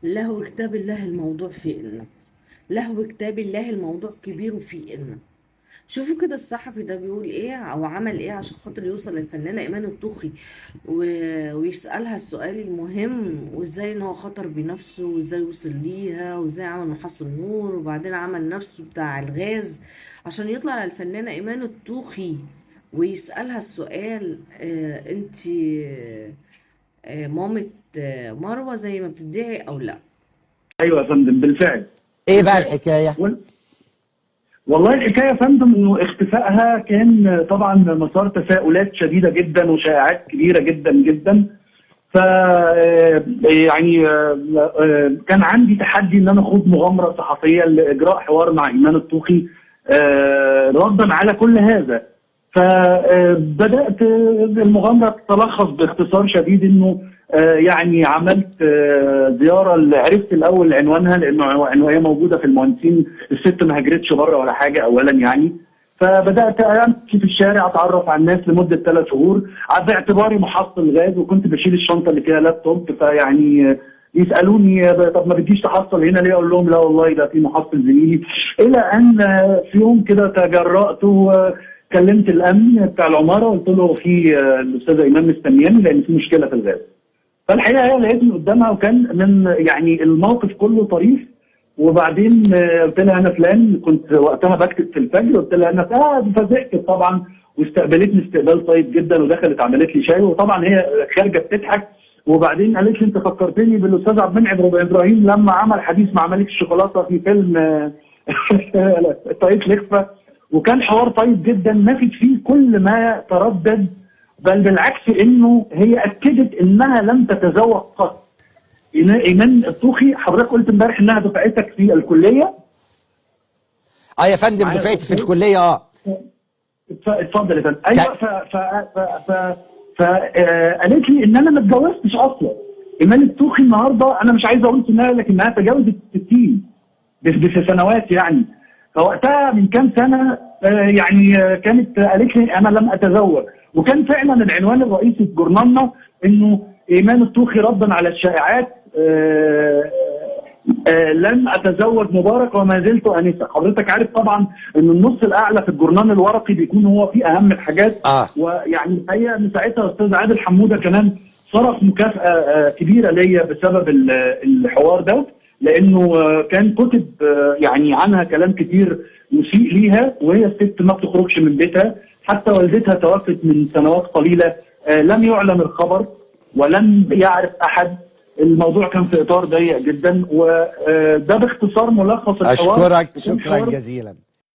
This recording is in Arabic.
لهو كتاب الله الموضوع فيه إلنا. لهو كتاب الله الموضوع كبير وفيه إلنا. شوفوا كده الصحفي ده بيقول ايه او عمل ايه عشان خاطر يوصل للفنانة ايمان الطوخي ويسألها السؤال المهم، وازاي ان هو خطر بنفسه وازاي وصل ليها وازاي عمل محصل نور وبعدين عمل نفسه بتاع الغاز عشان يطلع للفنانة ايمان الطوخي ويسألها السؤال: انتي مامة مروة زي ما بتدعي او لا؟ ايوه يا فندم، بالفعل. ايه بقى بالفعل. الحكايه؟ والله الحكايه يا فندم انه اختفائها كان طبعا مسار تساؤلات شديده جدا وشائعات كبيره جدا جدا. ف يعني كان عندي تحدي ان انا اخوض مغامره صحفيه لاجراء حوار مع ايمان الطوخي ردا على كل هذا. فبدات المغامره تتلخص باختصار شديد انه يعني عملت زياره، عرفت الاول عنوانها لانه هي موجوده في المهندسين، الست ما هاجرتش بره ولا حاجه اولا يعني. فبدات امشي في الشارع اتعرف على الناس لمده 3 شهور باعتباري محصل غاز، وكنت بشيل الشنطه اللي فيها لابتوب. فيعني يسالوني طب ما بتجيش تحصل هنا ليه؟ اقول لهم لا والله ده في محصل زميلي. الى ان في يوم كده تجرأت وكلمت الامن بتاع العماره، قلت له في الاستاذه ايمان مستنياني لان في مشكله في الغاز. فالحقيقه هي لقيتني قدامها، وكان من يعني الموقف كله طريف. وبعدين قلت لها انا فلان، كنت وقتها بكتب في الفجر، قلت لها انا فزعت طبعا، واستقبلتني استقبال طيب جدا، ودخلت عملت لي شاي، وطبعا هي خارجه بتضحك. وبعدين قالت لي انت فكرتني بالاستاذ عبد المنعم ابراهيم لما عمل حديث مع ملك الشوكولاته في فيلم طريق لخفه. وكان حوار طيب جدا نفت فيه كل ما تردد، بل بالعكس انه هي اكدت انها لم تتزوج قط. ايمان الطوخي حضرتك قلت امبارح انها دفعتك في الكليه. اه يا فندم، معايا دفعت في أستاذ؟ الكليه اتفضل يا فندم. ايوه. فقالت لي ان انا ما اتجوزتش اصلا. ايمان الطوخي النهارده انا مش عايز اقول سنها، لكنها تجاوزت 60 في سنوات يعني. فوقتها من كام سنه يعني كانت قالت لي انا لم اتزوج. وكان فعلا العنوان الرئيسي في جورنالنا انه ايمان الطوخي ردا على الشائعات لم اتزوج مبارك وما زلت انسه. حضرتك عارف طبعا ان النص الاعلى في الجورنال الورقي بيكون هو فيه اهم الحاجات. اه ويعني الحقيقه ان ساعتها استاذ عادل حموده كمان صرف مكافاه كبيره ليا بسبب الحوار ده، لانه كان كتب يعني عنها كلام كتير يسيء ليها، وهي الست ما بتخرجش من بيتها. حتى والدتها توفت من سنوات قليله، لم يعلم الخبر ولم يعرف احد. الموضوع كان في اطار ضيق جدا، وده باختصار ملخص الحوار. اشكرك شكرا جزيلا.